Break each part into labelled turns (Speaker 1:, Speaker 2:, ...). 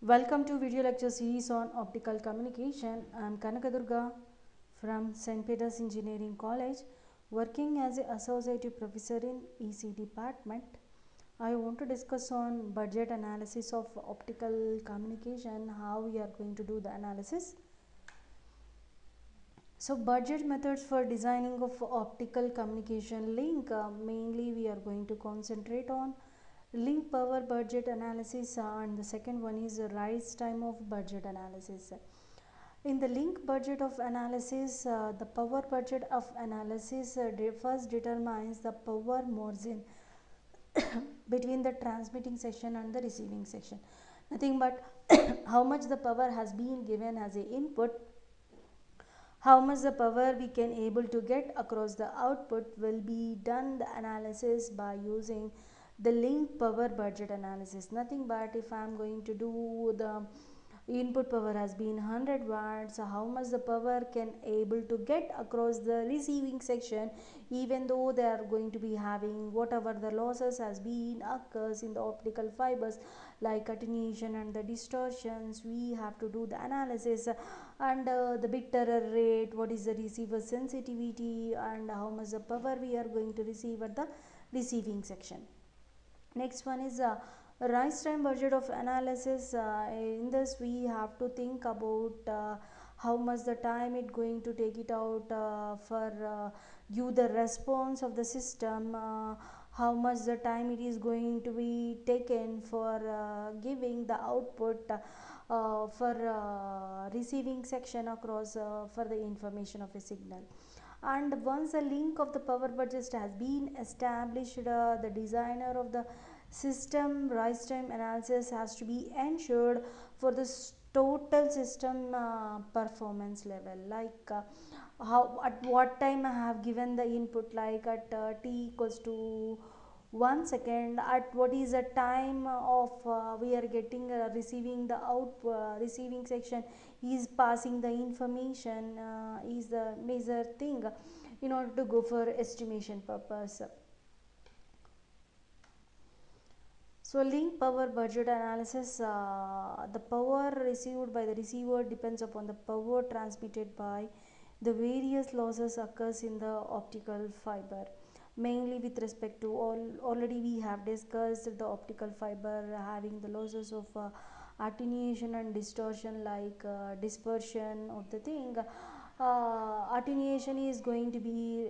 Speaker 1: Welcome to video lecture series on optical communication. I am Kanakadurga from St. Peter's Engineering College, working as an associate professor in EC department. I want to discuss on budget analysis of optical communication, how we are going to do the analysis. So budget methods for designing of optical communication link, mainly we are going to concentrate on link power budget analysis, and the second one is rise time of budget analysis. In the link budget of analysis, the power budget of analysis first determines the power margin between the transmitting section and the receiving section. Nothing but how much the power has been given as a input, how much the power we can able to get across the output will be done the analysis by using the link power budget analysis. Nothing but if I am going to do the input power has been 100 watts, so how much the power can able to get across the receiving section, even though they are going to be having whatever the losses has been occurs in the optical fibers like attenuation and the distortions. We have to do the analysis, and the bit error rate, what is the receiver sensitivity, and how much the power we are going to receive at the receiving section. Next one is rise time budget of analysis. In this we have to think about how much the time it going to take it out for give the response of the system, how much the time it is going to be taken for giving the output for receiving section across for the information of a signal. And once the link of the power budget has been established, the designer of the system rise time analysis has to be ensured for the total system performance level, like how at what time I have given the input, like at t equals to 1 second, at what is the time of we are getting receiving the out receiving section is passing the information, is the major thing in order to go for estimation purpose. So link power budget analysis, the power received by the receiver depends upon the power transmitted by the various losses occurs in the optical fiber, mainly with respect to already we have discussed the optical fiber having the losses of attenuation and distortion, like dispersion of the thing. Attenuation is going to be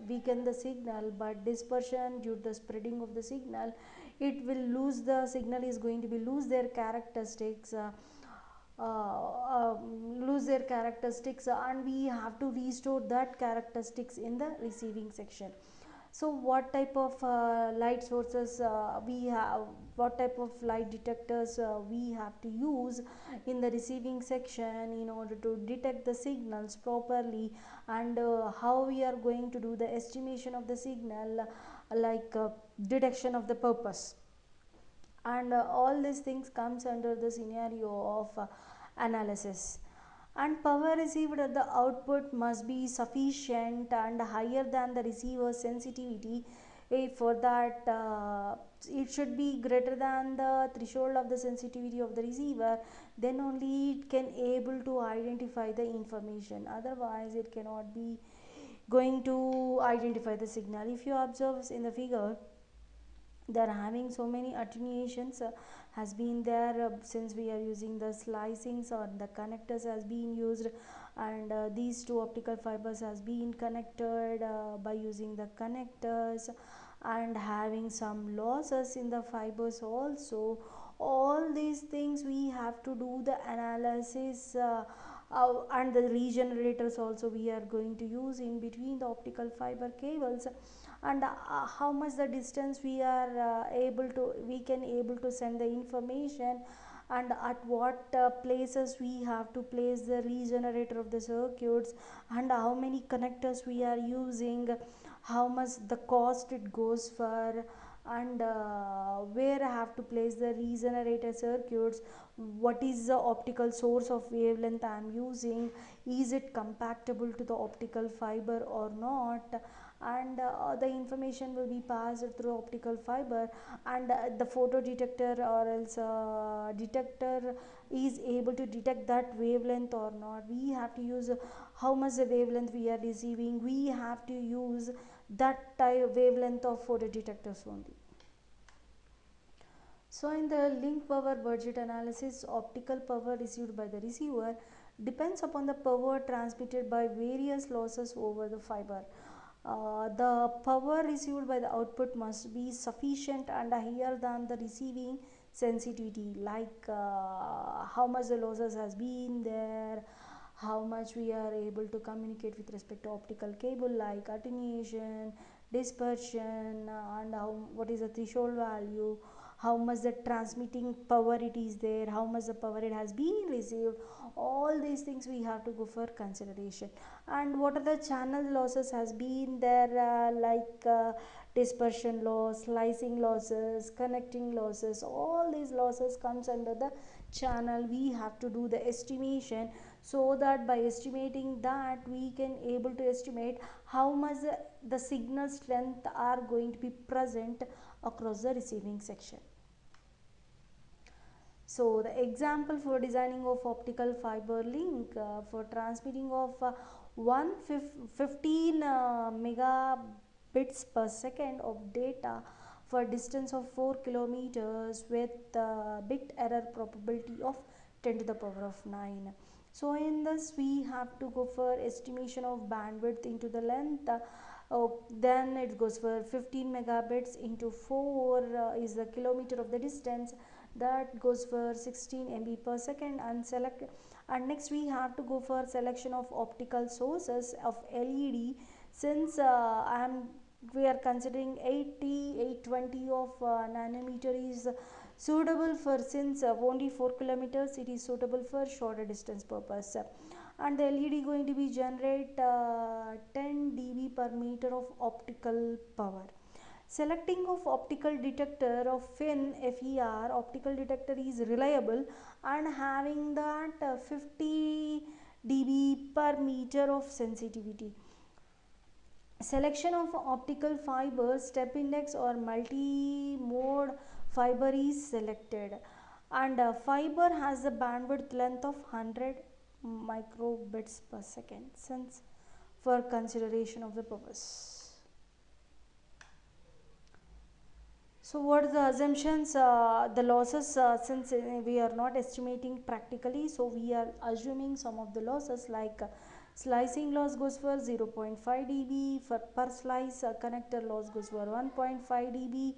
Speaker 1: weaken the signal, but dispersion due to the spreading of the signal, it will lose, the signal is going to be lose their characteristics, lose their characteristics, and we have to restore that characteristics in the receiving section. So what type of light sources we have, what type of light detectors we have to use in the receiving section in order to detect the signals properly, and how we are going to do the estimation of the signal, like detection of the purpose, and all these things comes under the scenario of analysis. And power received at the output must be sufficient and higher than the receiver sensitivity. For that, it should be greater than the threshold of the sensitivity of the receiver, then only it can able to identify the information, otherwise it cannot be going to identify the signal. If you observe in the figure, they are having so many attenuations has been there, since we are using the slicings or the connectors has been used, and these two optical fibers has been connected by using the connectors, and having some losses in the fibers also. All these things we have to do the analysis, and the regenerators also we are going to use in between the optical fiber cables, and how much the distance we are able to, we can able to send the information, and at what places we have to place the regenerator of the circuits, and how many connectors we are using, how much the cost it goes for, and where I have to place the regenerator circuits, what is the optical source of wavelength I am using, is it compatible to the optical fiber or not, and the information will be passed through optical fiber, and the photo detector or else detector is able to detect that wavelength or not. We have to use how much the wavelength we are receiving, we have to use that type wavelength of photo detectors only. So in the link power budget analysis, optical power received by the receiver depends upon the power transmitted by various losses over the fiber. The power received by the output must be sufficient and higher than the receiving sensitivity, like how much the losses has been there, how much we are able to communicate with respect to optical cable, like attenuation, dispersion, and how, what is the threshold value, how much the transmitting power it is there, how much the power it has been received. All these things we have to go for consideration. And what are the channel losses has been there, like dispersion loss, slicing losses, connecting losses, all these losses comes under the channel. We have to do the estimation, so that by estimating that we can able to estimate how much the signal strength are going to be present across the receiving section. So the example for designing of optical fiber link for transmitting of 15 megabits per second of data for distance of 4 kilometers with bit error probability of 10 to the power of 9. So in this we have to go for estimation of bandwidth into the length. Then it goes for 15 megabits into 4 is the kilometer of the distance, that goes for 16 MB per second. And select, and next we have to go for selection of optical sources of LED, since we are considering 820 of nanometer is suitable for, since only 4 kilometers it is suitable for shorter distance purpose. And the LED going to be generate 10 dB per meter of optical power. Selecting of optical detector of FIN FER optical detector is reliable and having that 50 dB per meter of sensitivity. Selection of optical fiber, step index or multi-mode fiber is selected, and fiber has a bandwidth length of 100 microbits per second, since for consideration of the purpose. So what are the assumptions? The losses, since we are not estimating practically, so we are assuming some of the losses, like slicing loss goes for 0.5 dB for per slice, connector loss goes for 1.5 dB,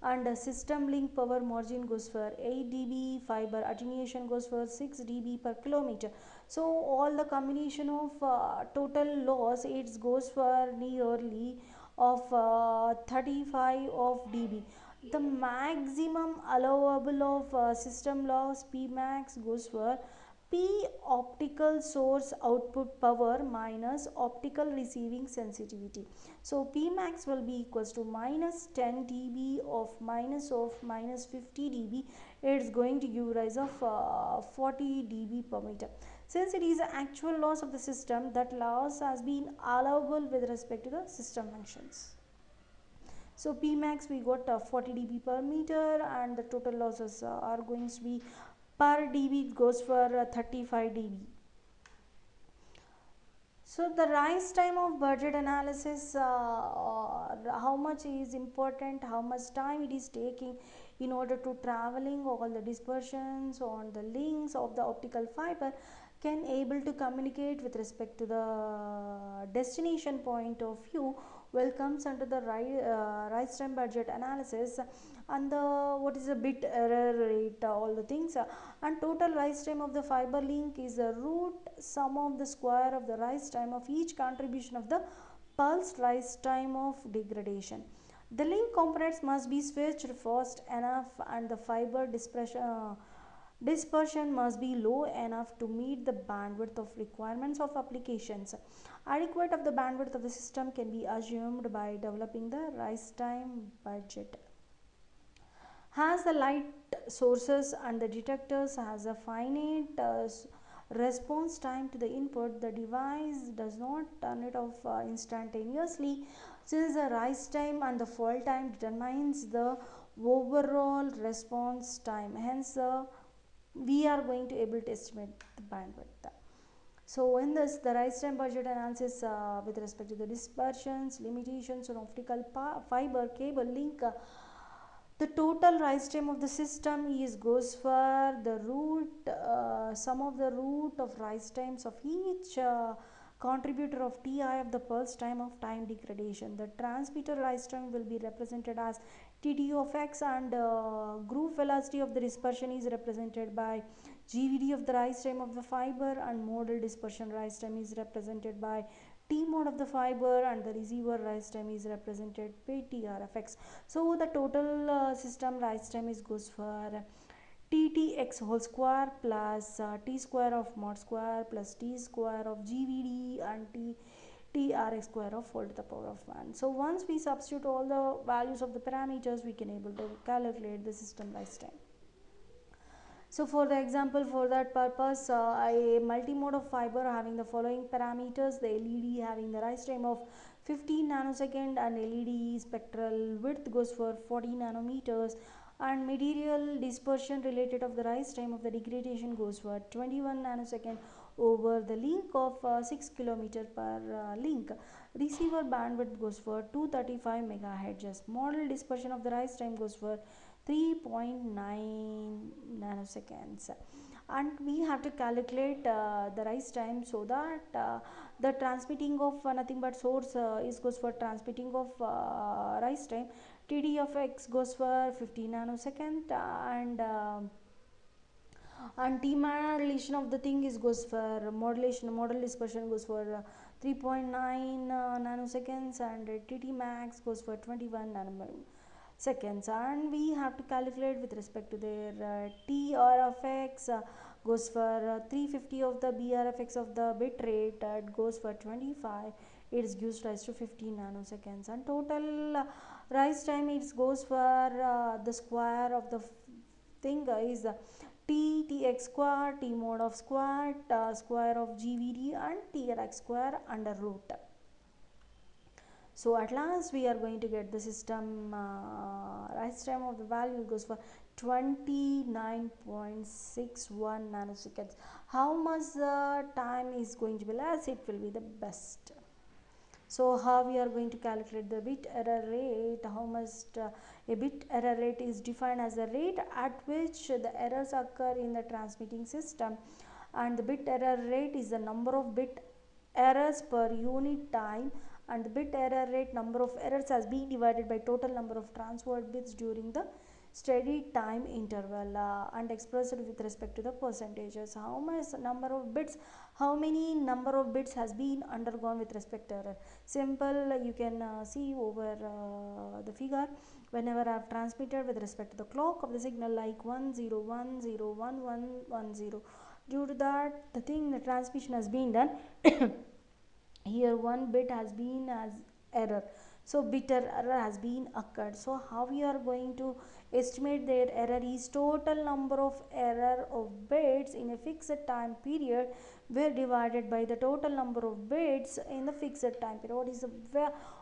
Speaker 1: and system link power margin goes for 8 dB, fiber attenuation goes for 6 dB per kilometer. So all the combination of total loss, it goes for nearly of 35 of dB. The maximum allowable of system loss P max goes for P optical source output power minus optical receiving sensitivity. So P max will be equals to minus 10 dB of minus 50 dB. It's going to give rise of 40 dB per meter. Since it is the actual loss of the system, that loss has been allowable with respect to the system functions. So P max we got 40 dB per meter, and the total losses are going to be per dB goes for 35 dB. So the rise time of budget analysis, how much is important, how much time it is taking in order to traveling all the dispersions on the links of the optical fiber, can able to communicate with respect to the destination point of view, will comes under the rise time budget analysis, and the what is the bit error rate, all the things, and total rise time of the fiber link is the root sum of the square of the rise time of each contribution of the pulse rise time of degradation. The link components must be switched fast enough, and the fiber dispersion must be low enough to meet the bandwidth of requirements of applications. Adequate of the bandwidth of the system can be assumed by developing the rise time budget. Has the light sources and the detectors has a finite response time to the input, the device does not turn it off instantaneously, since the rise time and the fall time determines the overall response time. Hence we are going to able to estimate the bandwidth. So in this, the rise time budget analysis with respect to the dispersions, limitations on optical fiber cable link, the total rise time of the system is goes for the root sum of the root of rise times of each contributor of Ti of the pulse time of time degradation. The transmitter rise time will be represented as Tt of x, and groove velocity of the dispersion is represented by GVD of the rise time of the fiber, and modal dispersion rise time is represented by T mode of the fiber, and the receiver rise time is represented by TRFX. So the total system rise time is goes for TTX whole square plus T square of mod square plus T square of GVD and TRX square of whole to the power of 1. So once we substitute all the values of the parameters, we can able to calculate the system rise time. So for the example, for that purpose, a multimode of fiber having the following parameters: the LED having the rise time of 15 nanosecond, and LED spectral width goes for 40 nanometers, and material dispersion related of the rise time of the degradation goes for 21 nanosecond over the link of 6 kilometer per link. Receiver bandwidth goes for 235 megahertz. Model dispersion of the rise time goes for 3.9 nanoseconds, and we have to calculate the rise time, so that the transmitting of nothing but source is goes for transmitting of rise time. TD of x goes for 50 nanosecond, and T modulation of the thing is goes for model dispersion goes for 3.9 nanoseconds, and TT max goes for 21 nanoseconds, and we have to calculate with respect to their TR of x goes for 350 of the BRFX of the bit rate, it goes for 25, it is gives rise to 15 nanoseconds, and total rise time it goes for the square of the thing is Tx square, T mod of square, square of GVD, and TRX square under root. So at last we are going to get the system rise time of the value goes for 29.61 nanoseconds. How much time is going to be less? It will be the best. So how we are going to calculate the bit error rate? How much a bit error rate is defined as the rate at which the errors occur in the transmitting system, and the bit error rate is the number of bit errors per unit time, and the bit error rate number of errors has been divided by total number of transferred bits during the steady time interval, and expressed with respect to the percentages. How much number of bits, how many number of bits has been undergone with respect to error? Simple, you can see over the figure. Whenever I have transmitted with respect to the clock of the signal like 10101110, due to that the thing the transmission has been done here one bit has been as error, so bit error has been occurred. So how we are going to estimate their error is total number of error of bits in a fixed time period were divided by the total number of bits in the fixed time period.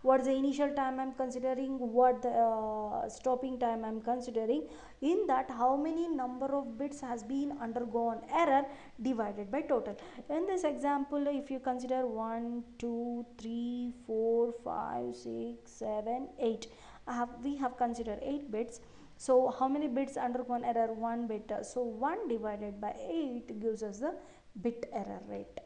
Speaker 1: What is the initial time I am considering, what the stopping time I am considering, in that how many number of bits has been undergone error divided by total. In this example, if you consider 1 2 3 4 5 6 7 8, we have considered 8 bits. So how many bits undergone error? 1 bit. So 1 divided by 8 gives us the bit error rate.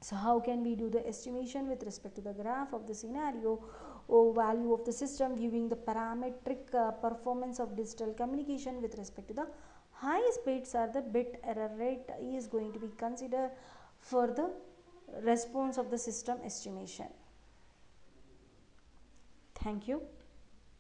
Speaker 1: So how can we do the estimation with respect to the graph of the scenario or value of the system viewing the parametric performance of digital communication with respect to the highest bits are the bit error rate is going to be considered for the response of the system estimation. Thank you.